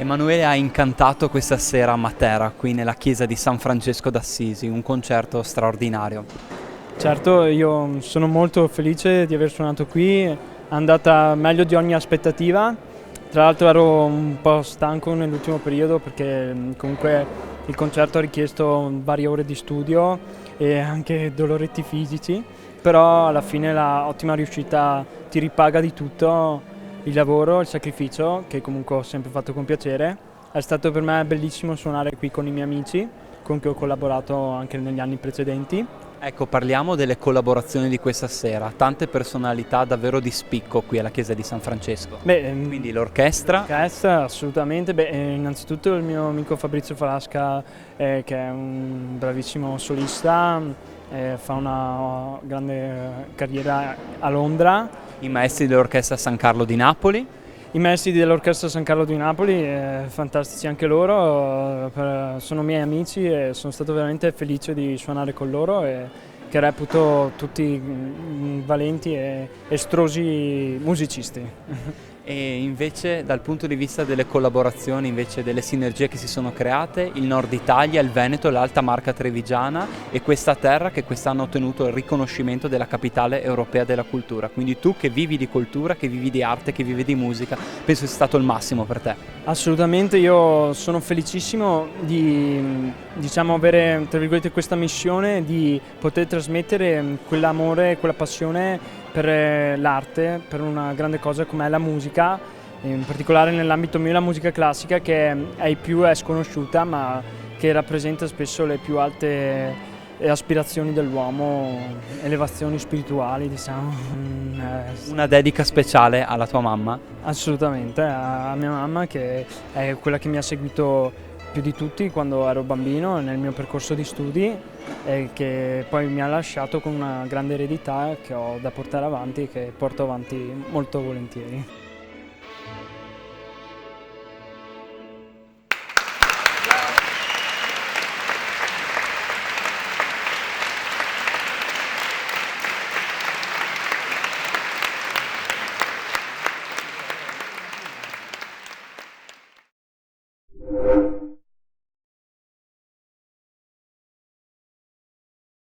Emanuele ha incantato questa sera a Matera, qui nella chiesa di San Francesco d'Assisi, un concerto straordinario. Certo, io sono molto felice di aver suonato qui, è andata meglio di ogni aspettativa. Tra l'altro ero un po' stanco nell'ultimo periodo perché comunque il concerto ha richiesto varie ore di studio e anche doloretti fisici, però alla fine la ottima riuscita ti ripaga di tutto il lavoro, il sacrificio, che comunque ho sempre fatto con piacere. È stato per me bellissimo suonare qui con i miei amici, con cui ho collaborato anche negli anni precedenti. Ecco, parliamo delle collaborazioni di questa sera, tante personalità davvero di spicco qui alla chiesa di San Francesco. Beh, Quindi l'orchestra, assolutamente. Beh, innanzitutto il mio amico Fabrizio Falasca, che è un bravissimo solista, fa una grande carriera a Londra. i maestri dell'orchestra San Carlo di Napoli. I maestri dell'Orchestra San Carlo di Napoli, fantastici anche loro, sono miei amici e sono stato veramente felice di suonare con loro e che reputo tutti valenti e estrosi musicisti. E invece dal punto di vista delle collaborazioni, invece delle sinergie che si sono create, il Nord Italia, il Veneto, l'Alta Marca Trevigiana e questa terra che quest'anno ha ottenuto il riconoscimento della capitale europea della cultura. Quindi tu che vivi di cultura, che vivi di arte, che vivi di musica, penso sia stato il massimo per te. Assolutamente, io sono felicissimo di avere tra virgolette, questa missione di poter trasmettere quell'amore, quella passione per l'arte, per una grande cosa come è la musica, in particolare nell'ambito mio la musica classica che più è sconosciuta ma che rappresenta spesso le più alte aspirazioni dell'uomo, elevazioni spirituali diciamo. Una dedica speciale alla tua mamma? Assolutamente, a mia mamma che è quella che mi ha seguito più di tutti quando ero bambino nel mio percorso di studi e che poi mi ha lasciato con una grande eredità che ho da portare avanti e che porto avanti molto volentieri.